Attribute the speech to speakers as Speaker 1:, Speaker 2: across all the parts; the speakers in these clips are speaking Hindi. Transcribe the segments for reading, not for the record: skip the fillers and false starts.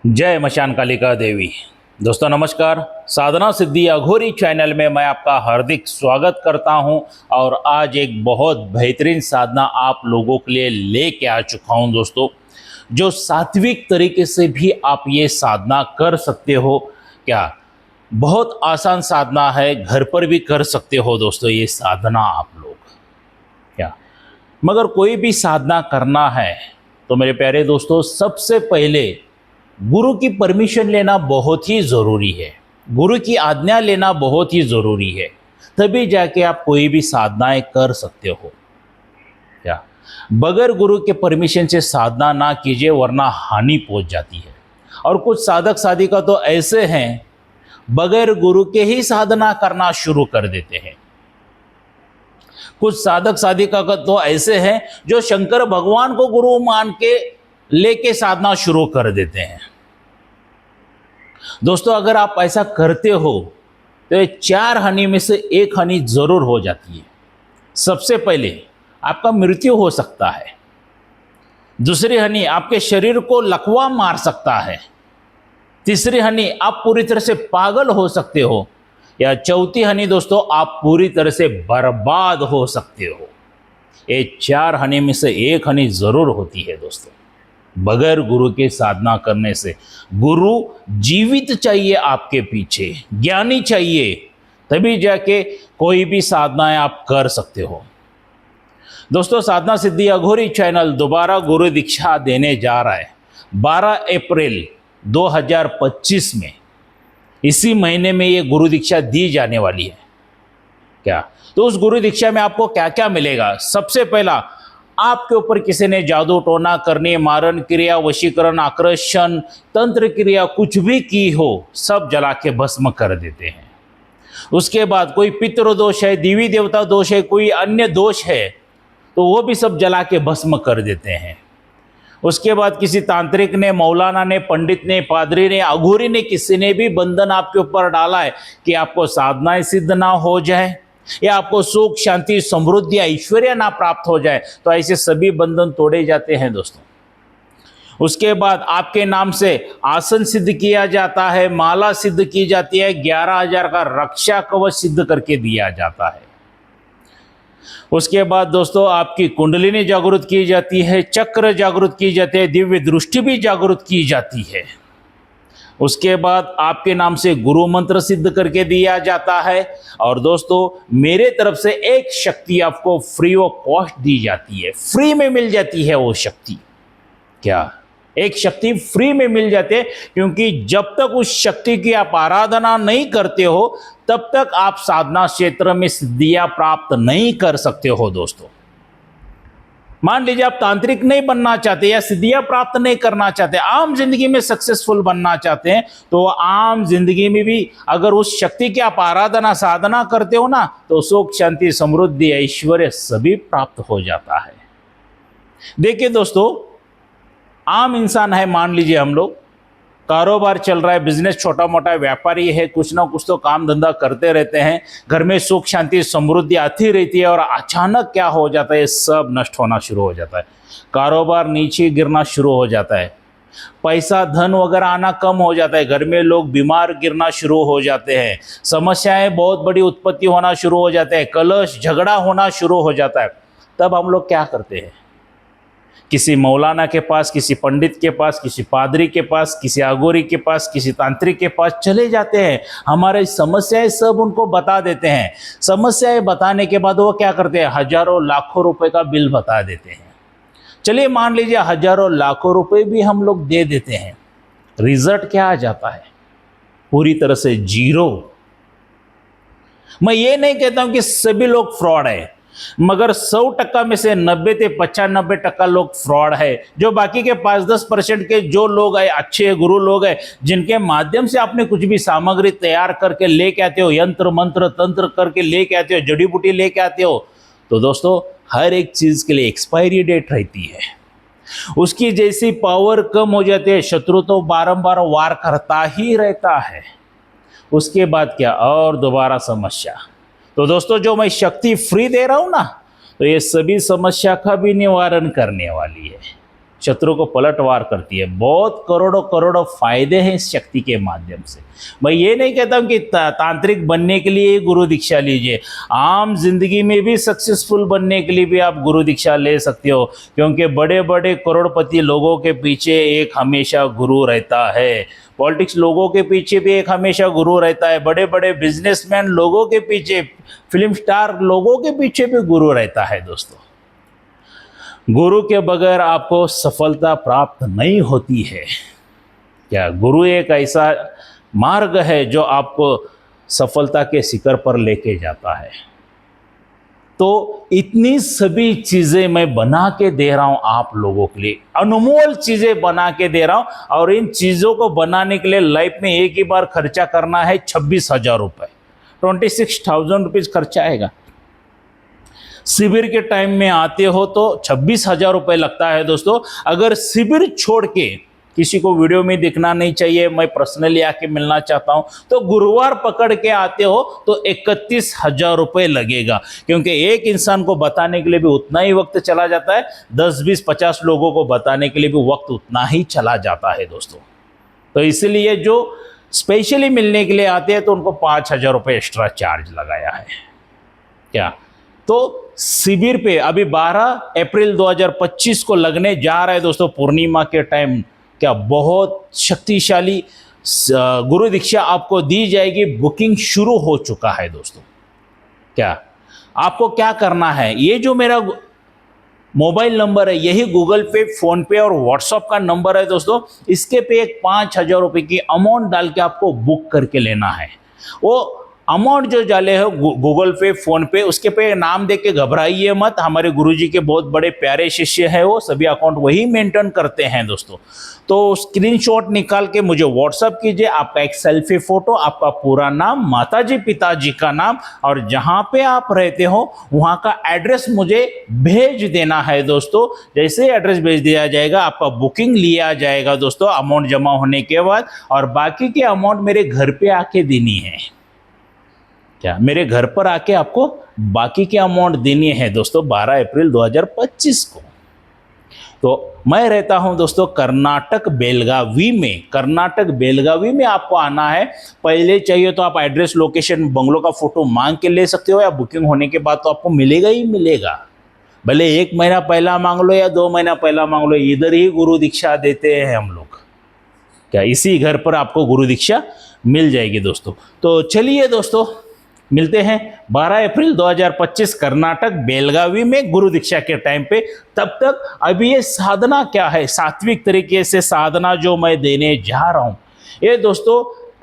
Speaker 1: जय मशान कालिका देवी। दोस्तों नमस्कार। साधना सिद्धि अघोरी चैनल में मैं आपका हार्दिक स्वागत करता हूं और आज एक बहुत बेहतरीन साधना आप लोगों के लिए लेके आ चुका हूं दोस्तों, जो सात्विक तरीके से भी आप ये साधना कर सकते हो। क्या बहुत आसान साधना है, घर पर भी कर सकते हो दोस्तों ये साधना आप लोग। क्या मगर कोई भी साधना करना है तो मेरे प्यारे दोस्तों, सबसे पहले गुरु की परमिशन लेना बहुत ही ज़रूरी है, गुरु की आज्ञा लेना बहुत ही ज़रूरी है, तभी जाके आप कोई भी साधनाएं कर सकते हो। क्या बगैर गुरु के परमिशन से साधना ना कीजिए, वरना हानि पहुंच जाती है। और कुछ साधक साधिका तो ऐसे हैं, बगैर गुरु के ही साधना करना शुरू कर देते हैं। कुछ साधक साधिका तो ऐसे हैं जो शंकर भगवान को गुरु मान के लेके साधना शुरू कर देते हैं। दोस्तों अगर आप ऐसा करते हो तो ये 4 हानि में से 1 हानि जरूर हो जाती है। सबसे पहले आपका मृत्यु हो सकता है। दूसरी हानि आपके शरीर को लकवा मार सकता है। तीसरी हानि आप पूरी तरह से पागल हो सकते हो। या चौथी हानि दोस्तों, आप पूरी तरह से बर्बाद हो सकते हो। ये 4 हानि में से 1 हानि जरूर होती है दोस्तों, बगैर गुरु के साधना करने से। गुरु जीवित चाहिए आपके पीछे, ज्ञानी चाहिए, तभी जाके कोई भी साधनाएं आप कर सकते हो। दोस्तों साधना सिद्धि अघोरी चैनल दोबारा गुरु दीक्षा देने जा रहा है 12 अप्रैल 2025 में। इसी महीने में ये गुरु दीक्षा दी जाने वाली है। क्या तो उस गुरु दीक्षा में आपको क्या क्या मिलेगा? सबसे पहला, आपके ऊपर किसी ने जादू टोना करने, मारण क्रिया, वशीकरण, आकर्षण, तंत्र क्रिया कुछ भी की हो, सब जला के भस्म कर देते हैं। उसके बाद कोई पितृ दोष है, देवी देवता दोष है, कोई अन्य दोष है, तो वो भी सब जला के भस्म कर देते हैं। उसके बाद किसी तांत्रिक ने, मौलाना ने, पंडित ने, पादरी ने, अघोरी ने, किसी ने भी बंधन आपके ऊपर डाला है कि आपको साधनाएं सिद्ध ना हो जाए या आपको सुख शांति समृद्धि ऐश्वर्य ना प्राप्त हो जाए, तो ऐसे सभी बंधन तोड़े जाते हैं दोस्तों। उसके बाद आपके नाम से आसन सिद्ध किया जाता है, माला सिद्ध की जाती है, 11,000 का रक्षा कवच सिद्ध करके दिया जाता है। उसके बाद दोस्तों आपकी कुंडलिनी जागृत की जाती है, चक्र जागृत की जाते हैं, दिव्य दृष्टि भी जागृत की जाती है। उसके बाद आपके नाम से गुरु मंत्र सिद्ध करके दिया जाता है। और दोस्तों मेरे तरफ से एक शक्ति आपको फ्री ऑफ कॉस्ट दी जाती है, फ्री में मिल जाती है वो शक्ति। क्या एक शक्ति फ्री में मिल जाती है, क्योंकि जब तक उस शक्ति की आप आराधना नहीं करते हो तब तक आप साधना क्षेत्र में सिद्धियां प्राप्त नहीं कर सकते हो दोस्तों। मान लीजिए आप तांत्रिक नहीं बनना चाहते या सिद्धियां प्राप्त नहीं करना चाहते, आम जिंदगी में सक्सेसफुल बनना चाहते हैं, तो आम जिंदगी में भी अगर उस शक्ति की आप आराधना साधना करते हो ना, तो सुख शांति समृद्धि ऐश्वर्य सभी प्राप्त हो जाता है। देखिए दोस्तों, आम इंसान है, मान लीजिए हम लोग, कारोबार चल रहा है, बिजनेस छोटा मोटा व्यापारी है, कुछ ना कुछ तो काम धंधा करते रहते हैं, घर में सुख शांति समृद्धि आती रहती है, और अचानक क्या हो जाता है, सब नष्ट होना शुरू हो जाता है। कारोबार नीचे गिरना शुरू हो जाता है, पैसा धन वगैरह आना कम हो जाता है, घर में लोग बीमार गिरना शुरू हो जाते हैं, समस्याएं बहुत बड़ी उत्पत्ति होना शुरू हो जाते हैं, कलश झगड़ा होना शुरू हो जाता है। तब हम लोग क्या करते हैं? किसी मौलाना के पास, किसी पंडित के पास, किसी पादरी के पास, किसी अघोरी के पास, किसी तांत्रिक के पास चले जाते हैं, हमारे समस्याएं सब उनको बता देते हैं। समस्याएं बताने के बाद वो क्या करते हैं? हजारों लाखों रुपए का बिल बता देते हैं। चलिए मान लीजिए हजारों लाखों रुपए भी हम लोग दे देते हैं, रिजल्ट क्या आ जाता है? पूरी तरह से जीरो। मैं ये नहीं कहता हूं कि सभी लोग फ्रॉड है, मगर 100% में से 90 से 95% लोग फ्रॉड है। जो बाकी के 5-10% के जो लोग हैं, अच्छे गुरु लोग हैं, जिनके माध्यम से आपने कुछ भी सामग्री तैयार करके लेके आते हो, यंत्र मंत्र तंत्र करके लेके आते हो, जड़ी बूटी लेके आते हो, तो दोस्तों हर एक चीज के लिए एक्सपायरी डेट रहती है। उसकी जैसी पावर कम हो जाती है, शत्रु तो बारंबार वार करता ही रहता है। उसके बाद क्या? और दोबारा समस्या। तो दोस्तों जो मैं शक्ति फ्री दे रहा हूं ना, तो ये सभी समस्या का भी निवारण करने वाली है। शत्रु को पलटवार करती है। बहुत करोड़ों करोड़ों फायदे हैं इस शक्ति के माध्यम से। मैं ये नहीं कहता हूँ कि तांत्रिक बनने के लिए गुरु दीक्षा लीजिए, आम जिंदगी में भी सक्सेसफुल बनने के लिए भी आप गुरु दीक्षा ले सकते हो, क्योंकि बड़े बड़े करोड़पति लोगों के पीछे एक हमेशा गुरु रहता है। पॉलिटिक्स लोगों के पीछे भी एक हमेशा गुरु रहता है। बड़े बड़े बिजनेसमैन लोगों के पीछे, फिल्म स्टार लोगों के पीछे भी गुरु रहता है दोस्तों। गुरु के बगैर आपको सफलता प्राप्त नहीं होती है। क्या गुरु एक ऐसा मार्ग है जो आपको सफलता के शिखर पर लेके जाता है। तो इतनी सभी चीज़ें मैं बना के दे रहा हूँ आप लोगों के लिए, अनमोल चीज़ें बना के दे रहा हूँ। और इन चीज़ों को बनाने के लिए लाइफ में एक ही बार खर्चा करना है 26,000 रुपये, 26,000 रुपीज़ खर्चा आएगा। शिविर के टाइम में आते हो तो 26,000 रुपये लगता है दोस्तों। अगर शिविर छोड़ के, किसी को वीडियो में दिखना नहीं चाहिए, मैं पर्सनली आके मिलना चाहता हूं, तो गुरुवार पकड़ के आते हो तो 31,000 रुपये लगेगा। क्योंकि एक इंसान को बताने के लिए भी उतना ही वक्त चला जाता है, 10, 20, 50 लोगों को बताने के लिए भी वक्त उतना ही चला जाता है दोस्तों। तो इसलिए जो स्पेशली मिलने के लिए आते हैं तो उनको 5,000 रुपये एक्स्ट्रा चार्ज लगाया है। क्या तो शिविर पे अभी 12 अप्रैल 2025 को लगने जा रहा है दोस्तों, पूर्णिमा के टाइम। क्या बहुत शक्तिशाली गुरु दीक्षा आपको दी जाएगी। बुकिंग शुरू हो चुका है दोस्तों। क्या आपको क्या करना है, ये जो मेरा मोबाइल नंबर है, यही गूगल पे, फोन पे और व्हाट्सएप का नंबर है दोस्तों। इसके पे एक 5,000 रुपये की अमाउंट डाल के आपको बुक करके लेना है। वो अमाउंट जो डाले हो गूगल पे, फोन पे, उसके पे नाम देख के घबराइए मत। हमारे गुरुजी के बहुत बड़े प्यारे शिष्य हैं, वो सभी अकाउंट वही मेंटेन करते हैं दोस्तों। तो स्क्रीनशॉट निकाल के मुझे व्हाट्सअप कीजिए, आपका एक सेल्फी फोटो, आपका पूरा नाम, माताजी पिताजी का नाम और जहाँ पे आप रहते हो वहाँ का एड्रेस मुझे भेज देना है दोस्तों। जैसे एड्रेस भेज दिया जाएगा, आपका बुकिंग लिया जाएगा दोस्तों अमाउंट जमा होने के बाद, और बाकी की अमाउंट मेरे घर पे आके देनी है। क्या मेरे घर पर आके आपको बाकी के अमाउंट देनी है दोस्तों 12 अप्रैल 2025 को। तो मैं रहता हूं दोस्तों कर्नाटक बेलगावी में। कर्नाटक बेलगावी में आपको आना है। पहले चाहिए तो आप एड्रेस, लोकेशन, बंगलो का फोटो मांग के ले सकते हो, या बुकिंग होने के बाद तो आपको मिलेगा ही मिलेगा। भले 1 महीना पहला मांग लो या 2 महीना पहला मांग लो, इधर ही गुरु दीक्षा देते हैं हम लोग। क्या इसी घर पर आपको गुरु दीक्षा मिल जाएगी दोस्तों। तो चलिए दोस्तों, मिलते हैं 12 अप्रैल 2025 कर्नाटक बेलगावी में गुरु दीक्षा के टाइम पे। तब तक अभी ये साधना क्या है, सात्विक तरीके से साधना जो मैं देने जा रहा हूं, ये दोस्तों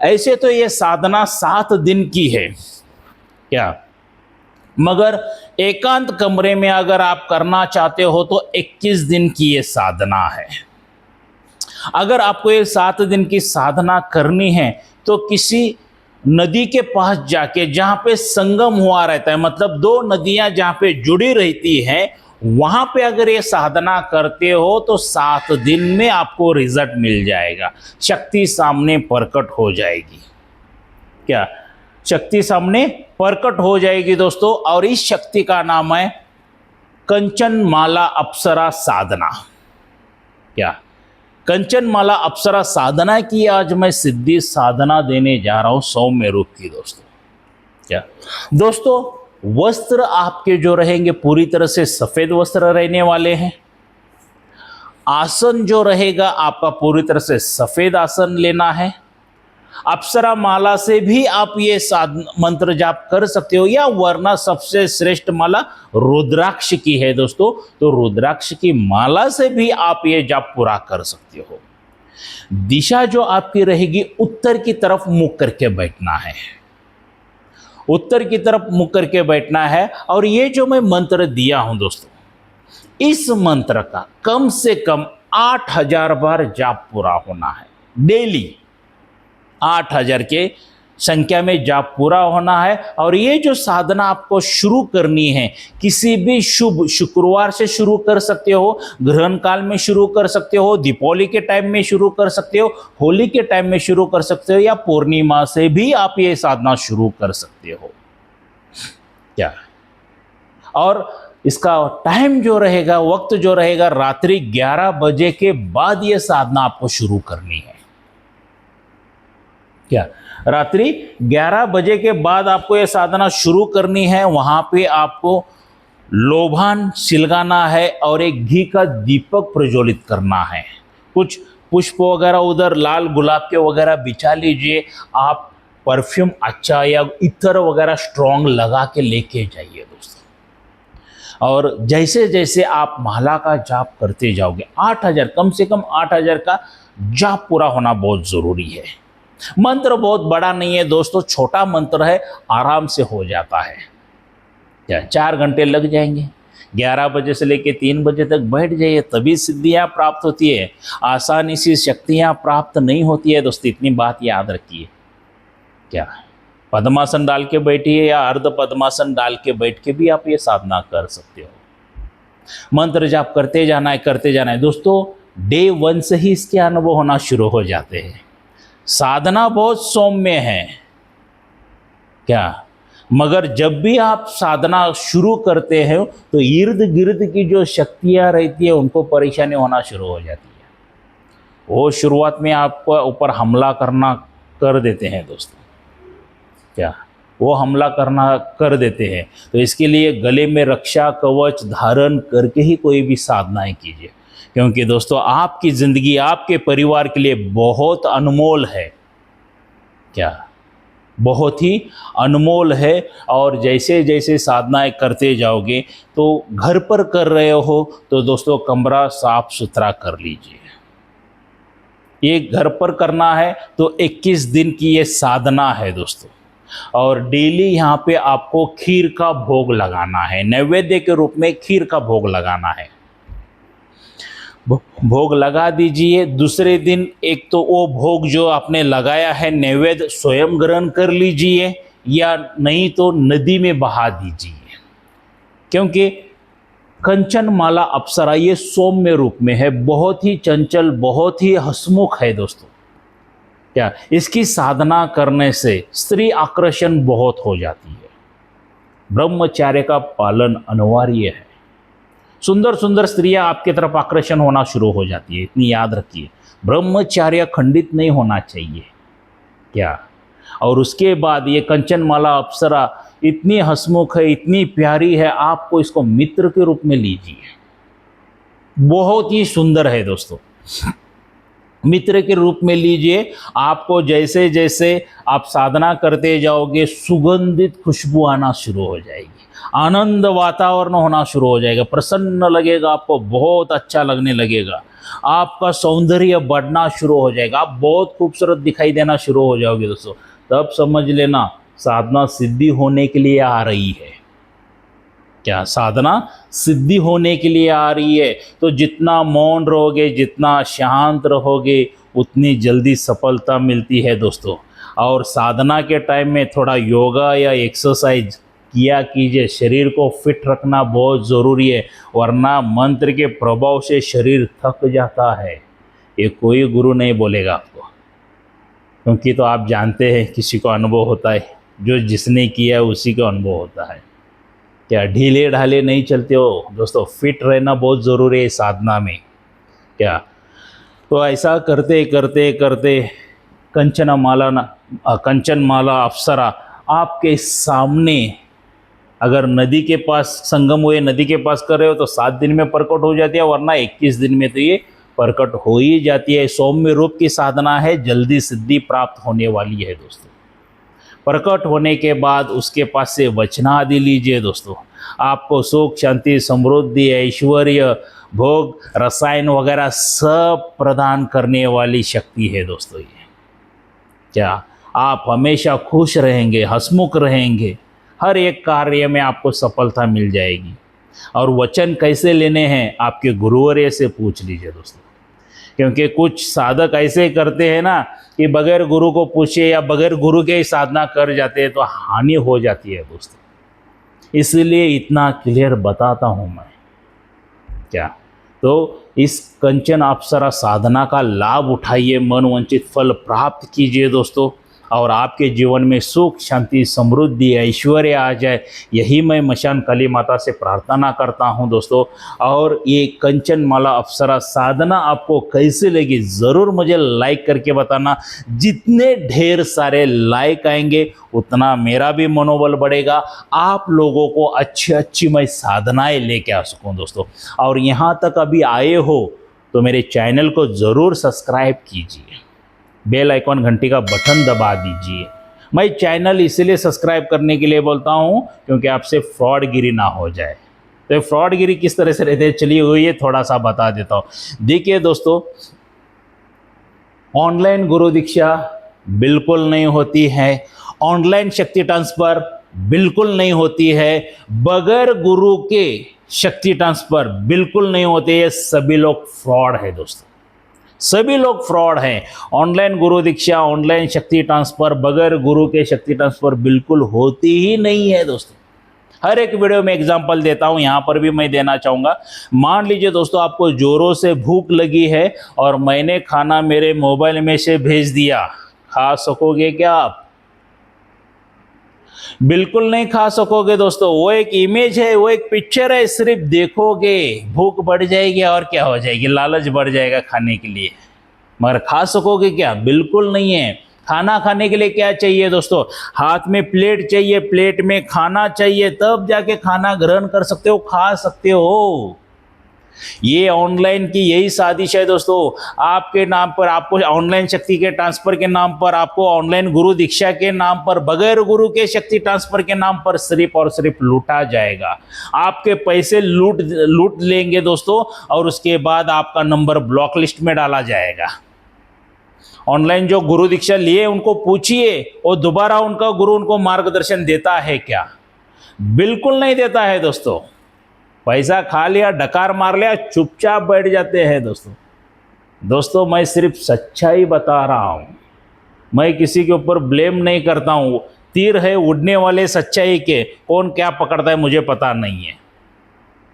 Speaker 1: ऐसे तो ये साधना 7 दिन की है। क्या मगर एकांत कमरे में अगर आप करना चाहते हो तो 21 दिन की ये साधना है। अगर आपको ये 7 दिन की साधना करनी है तो किसी नदी के पास जाके, जहाँ पे संगम हुआ रहता है, मतलब 2 नदियाँ जहाँ पे जुड़ी रहती हैं, वहाँ पे अगर ये साधना करते हो तो 7 दिन में आपको रिजल्ट मिल जाएगा। शक्ति सामने प्रकट हो जाएगी। क्या शक्ति सामने प्रकट हो जाएगी दोस्तों। और इस शक्ति का नाम है कंचन माला अप्सरा साधना। क्या कंचन माला अप्सरा साधना की आज मैं सिद्धि साधना देने जा रहा हूं सौम्य रूप की दोस्तों। क्या दोस्तों, वस्त्र आपके जो रहेंगे पूरी तरह से सफेद वस्त्र रहने वाले हैं। आसन जो रहेगा आपका पूरी तरह से सफेद आसन लेना है। अप्सरा माला से भी आप ये मंत्र जाप कर सकते हो, या वरना सबसे श्रेष्ठ माला रुद्राक्ष की है दोस्तों। तो रुद्राक्ष की माला से भी आप ये जाप पूरा कर सकते हो। दिशा जो आपकी रहेगी उत्तर की तरफ मुख करके बैठना है। उत्तर की तरफ मुख करके बैठना है। और ये जो मैं मंत्र दिया हूं दोस्तों, इस मंत्र का कम से कम 8,000 बार जाप पूरा होना है। डेली 8,000 के संख्या में जाप पूरा होना है। और ये जो साधना आपको शुरू करनी है, किसी भी शुभ शुक्रवार से शुरू कर सकते हो, ग्रहण काल में शुरू कर सकते हो, दीपावली के टाइम में शुरू कर सकते हो, होली के टाइम में शुरू कर सकते हो, या पूर्णिमा से भी आप ये साधना शुरू कर सकते हो। क्या और इसका टाइम जो रहेगा, वक्त जो रहेगा, रात्रि 11 बजे के बाद ये साधना आपको शुरू करनी है। क्या रात्रि 11 बजे के बाद आपको ये साधना शुरू करनी है। वहां पे आपको लोभान सिलगाना है और एक घी का दीपक प्रज्वलित करना है। कुछ पुष्प वगैरह उधर लाल गुलाब के वगैरह बिछा लीजिए। आप परफ्यूम अच्छा या इत्र वगैरह स्ट्रॉन्ग लगा के लेके जाइए दोस्तों। और जैसे जैसे आप माला का जाप करते जाओगे, 8000 कम से कम 8000 का जाप पूरा होना बहुत ज़रूरी है। मंत्र बहुत बड़ा नहीं है दोस्तों, छोटा मंत्र है, आराम से हो जाता है। क्या 4 घंटे लग जाएंगे। 11 बजे से लेकर 3 बजे तक बैठ जाइए, तभी सिद्धियाँ प्राप्त होती है। आसानी से शक्तियाँ प्राप्त नहीं होती है दोस्तों, इतनी बात याद रखिए। क्या पद्मासन डाल के बैठिए या अर्ध पद्मासन डाल के बैठ के भी आप ये साधना कर सकते हो। मंत्र जाप करते जाना है, करते जाना है दोस्तों। डे 1 से ही इसके अनुभव होना शुरू हो जाते हैं। साधना बहुत सौम्य है क्या, मगर जब भी आप साधना शुरू करते हैं तो इर्द गिर्द की जो शक्तियाँ रहती है उनको परेशानी होना शुरू हो जाती है। वो शुरुआत में आपको ऊपर हमला करना कर देते हैं दोस्तों। क्या वो हमला करना कर देते हैं, तो इसके लिए गले में रक्षा कवच धारण करके ही कोई भी साधनाएं कीजिए, क्योंकि दोस्तों आपकी ज़िंदगी आपके परिवार के लिए बहुत अनमोल है। क्या बहुत ही अनमोल है। और जैसे जैसे साधनाएं करते जाओगे तो घर पर कर रहे हो तो दोस्तों कमरा साफ सुथरा कर लीजिए। ये घर पर करना है तो 21 दिन की ये साधना है दोस्तों। और डेली यहाँ पे आपको खीर का भोग लगाना है, नैवेद्य के रूप में खीर का भोग लगाना है। भोग लगा दीजिए। दूसरे दिन एक तो वो भोग जो आपने लगाया है नैवेद्य स्वयं ग्रहण कर लीजिए, या नहीं तो नदी में बहा दीजिए, क्योंकि कंचन माला अप्सरा ये सौम्य रूप में है, बहुत ही चंचल, बहुत ही हंसमुख है दोस्तों। क्या इसकी साधना करने से स्त्री आकर्षण बहुत हो जाती है। ब्रह्मचर्य का पालन अनिवार्य है। सुंदर सुंदर स्त्रियां आपकी तरफ आकर्षण होना शुरू हो जाती है, इतनी याद रखिए। ब्रह्मचर्य खंडित नहीं होना चाहिए। क्या और उसके बाद ये कंचन माला अप्सरा इतनी हंसमुख है, इतनी प्यारी है, आपको इसको मित्र के रूप में लीजिए। बहुत ही सुंदर है दोस्तों, मित्र के रूप में लीजिए। आपको जैसे जैसे आप साधना करते जाओगे सुगंधित खुशबू आना शुरू हो जाएगी, आनंद वातावरण होना शुरू हो जाएगा, प्रसन्न लगेगा, आपको बहुत अच्छा लगने लगेगा, आपका सौंदर्य बढ़ना शुरू हो जाएगा, आप बहुत खूबसूरत दिखाई देना शुरू हो जाओगे दोस्तों। तब समझ लेना साधना सिद्धि होने के लिए आ रही है। क्या साधना सिद्धि होने के लिए आ रही है। तो जितना मौन रहोगे, जितना शांत रहोगे, उतनी जल्दी सफलता मिलती है दोस्तों। और साधना के टाइम में थोड़ा योगा या एक्सरसाइज किया कीजिए। शरीर को फिट रखना बहुत ज़रूरी है, वरना मंत्र के प्रभाव से शरीर थक जाता है। ये कोई गुरु नहीं बोलेगा आपको, क्योंकि तो आप जानते हैं किसी को अनुभव होता है, जो जिसने किया है उसी को अनुभव होता है। क्या ढीले ढाले नहीं चलते हो दोस्तों, फिट रहना बहुत ज़रूरी है साधना में। क्या तो ऐसा करते करते करते कंचन माला अप्सरा आपके सामने, अगर नदी के पास संगम हुए, नदी के पास कर रहे हो तो 7 दिन में प्रकट हो जाती है, वरना 21 दिन में तो ये प्रकट हो ही जाती है। सौम्य रूप की साधना है, जल्दी सिद्धि प्राप्त होने वाली है दोस्तों। प्रकट होने के बाद उसके पास से वचनादि लीजिए दोस्तों। आपको सुख, शांति, समृद्धि, ऐश्वर्य, भोग, रसायन वगैरह सब प्रदान करने वाली शक्ति है दोस्तों ये। क्या आप हमेशा खुश रहेंगे, हंसमुख रहेंगे, हर एक कार्य में आपको सफलता मिल जाएगी। और वचन कैसे लेने हैं आपके गुरुवर्य से पूछ लीजिए दोस्तों, क्योंकि कुछ साधक ऐसे करते हैं ना कि बगैर गुरु को पूछे या बगैर गुरु के ही साधना कर जाते हैं, तो हानि हो जाती है दोस्तों। इसलिए इतना क्लियर बताता हूँ मैं। क्या तो इस कंचन अप्सरा साधना का लाभ उठाइए, मनवांछित फल प्राप्त कीजिए दोस्तों। और आपके जीवन में सुख शांति समृद्धि ऐश्वर्य आ जाए, यही मैं मशान काली माता से प्रार्थना करता हूं दोस्तों। और ये कंचन माला अप्सरा साधना आपको कैसे लगी ज़रूर मुझे लाइक करके बताना। जितने ढेर सारे लाइक आएंगे उतना मेरा भी मनोबल बढ़ेगा, आप लोगों को अच्छी अच्छी मैं साधनाएं लेके आ सकूं दोस्तों। और यहाँ तक अभी आए हो तो मेरे चैनल को ज़रूर सब्सक्राइब कीजिए, बेल आइकॉन घंटी का बटन दबा दीजिए। मैं चैनल इसलिए सब्सक्राइब करने के लिए बोलता हूँ क्योंकि आपसे फ्रॉडगिरी ना हो जाए। तो फ्रॉडगिरी किस तरह से रहते हैं चलिए हुई है थोड़ा सा बता देता हूँ। देखिए दोस्तों, ऑनलाइन गुरु दीक्षा बिल्कुल नहीं होती है, ऑनलाइन शक्ति ट्रांसफर बिल्कुल नहीं होती है, बगैर गुरु के शक्ति ट्रांसफर बिल्कुल नहीं होते। ये सभी लोग फ्रॉड है दोस्तों, सभी लोग फ्रॉड हैं। ऑनलाइन गुरु दीक्षा, ऑनलाइन शक्ति ट्रांसफर, बगैर गुरु के शक्ति ट्रांसफर बिल्कुल होती ही नहीं है दोस्तों। हर एक वीडियो में एग्जांपल देता हूं, यहाँ पर भी मैं देना चाहूँगा। मान लीजिए दोस्तों आपको ज़ोरों से भूख लगी है और मैंने खाना मेरे मोबाइल में से भेज दिया, खा सकोगे क्या आप? बिल्कुल नहीं खा सकोगे दोस्तों। वो एक इमेज है, वो एक पिक्चर है, सिर्फ देखोगे भूख बढ़ जाएगी और क्या हो जाएगी, लालच बढ़ जाएगा खाने के लिए, मगर खा सकोगे क्या? बिल्कुल नहीं है। खाना खाने के लिए क्या चाहिए दोस्तों? हाथ में प्लेट चाहिए, प्लेट में खाना चाहिए, तब जाके खाना ग्रहण कर सकते हो, खा सकते हो। ये ऑनलाइन की यही साजिश है दोस्तों। आपके नाम पर, आपको ऑनलाइन शक्ति के ट्रांसफर के नाम पर, आपको ऑनलाइन गुरु दीक्षा के नाम पर, बगैर गुरु के शक्ति ट्रांसफर के नाम पर सिर्फ और सिर्फ लूटा जाएगा। आपके पैसे लूट लेंगे दोस्तों, और उसके बाद आपका नंबर ब्लॉक लिस्ट में डाला जाएगा। ऑनलाइन जो गुरु दीक्षा लिए उनको पूछिए और दोबारा उनका गुरु उनको मार्गदर्शन देता है क्या? बिल्कुल नहीं देता है दोस्तों। पैसा खा लिया, डकार मार लिया, चुपचाप बैठ जाते हैं दोस्तों। मैं सिर्फ सच्चाई बता रहा हूँ, मैं किसी के ऊपर ब्लेम नहीं करता हूँ। तीर है उड़ने वाले सच्चाई के, कौन क्या पकड़ता है मुझे पता नहीं है।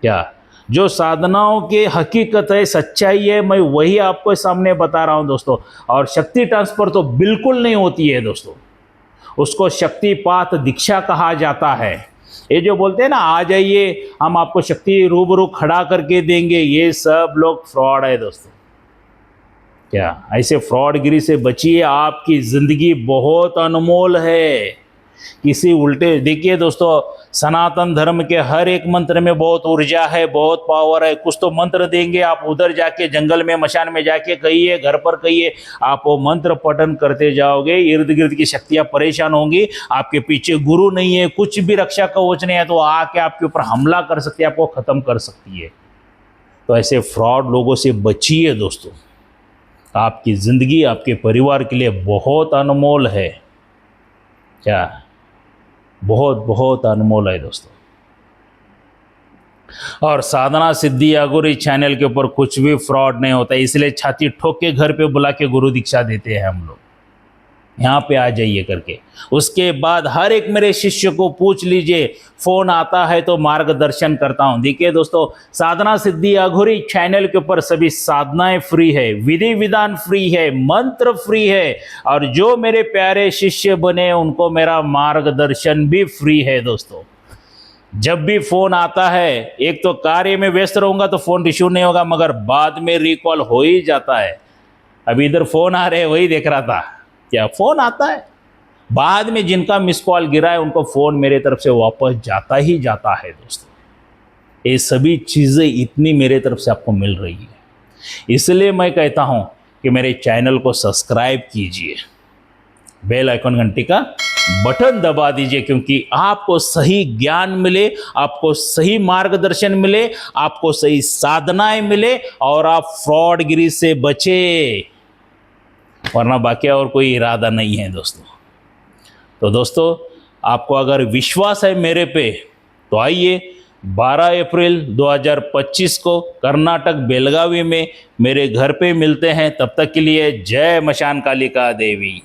Speaker 1: क्या जो साधनाओं की हकीकत है, सच्चाई है, मैं वही आपको सामने बता रहा हूँ दोस्तों। और शक्ति ट्रांसफर तो बिल्कुल नहीं होती है दोस्तों, उसको शक्तिपात दीक्षा कहा जाता है। ये जो बोलते हैं ना आ जाइए हम आपको शक्ति रूबरू खड़ा करके देंगे, ये सब लोग फ्रॉड है दोस्तों। क्या ऐसे फ्रॉडगिरी से बचिए, आपकी ज़िंदगी बहुत अनमोल है। किसी उल्टे, देखिए दोस्तों, सनातन धर्म के हर एक मंत्र में बहुत ऊर्जा है, बहुत पावर है। कुछ तो मंत्र देंगे, आप उधर जाके जंगल में मशान में जाके कहिए, घर पर कहिए, आप वो मंत्र पठन करते जाओगे, इर्द गिर्द की शक्तियां परेशान होंगी। आपके पीछे गुरु नहीं है, कुछ भी रक्षा कवच नहीं है, तो आके आपके ऊपर हमला कर सकती है, आपको ख़त्म कर सकती है। तो ऐसे फ्रॉड लोगों से बचिए दोस्तों। आपकी ज़िंदगी आपके परिवार के लिए बहुत अनमोल है। क्या बहुत बहुत अनमोल है दोस्तों। और साधना सिद्धि अगुरी चैनल के ऊपर कुछ भी फ्रॉड नहीं होता, इसलिए छाती ठोक के घर पे बुला के गुरु दीक्षा देते हैं हम लोग। यहाँ पे आ जाइए करके, उसके बाद हर एक मेरे शिष्य को पूछ लीजिए, फ़ोन आता है तो मार्गदर्शन करता हूँ। देखिए दोस्तों, साधना सिद्धि अघोरी चैनल के ऊपर सभी साधनाएं फ्री है, विधि विधान फ्री है, मंत्र फ्री है, और जो मेरे प्यारे शिष्य बने उनको मेरा मार्गदर्शन भी फ्री है दोस्तों। जब भी फ़ोन आता है, एक तो कार्य में व्यस्त रहूँगा तो फ़ोन रिसीव नहीं होगा, मगर बाद में रिकॉल हो ही जाता है। अभी इधर फ़ोन आ रहे हैं, वही देख रहा था, क्या फ़ोन आता है, बाद में जिनका मिस कॉल गिरा है उनको फ़ोन मेरे तरफ से वापस जाता ही जाता है दोस्तों। ये सभी चीज़ें इतनी मेरे तरफ से आपको मिल रही है, इसलिए मैं कहता हूँ कि मेरे चैनल को सब्सक्राइब कीजिए, बेल आइकन घंटी का बटन दबा दीजिए, क्योंकि आपको सही ज्ञान मिले, आपको सही मार्गदर्शन मिले, आपको सही साधनाएं मिले, और आप फ्रॉडगिरी से बचे, वरना बाकी और कोई इरादा नहीं है दोस्तों। तो दोस्तों, आपको अगर विश्वास है मेरे पे तो आइए 12 अप्रैल 2025 को कर्नाटक बेलगावी में मेरे घर पे मिलते हैं। तब तक के लिए जय मशान कालिका देवी।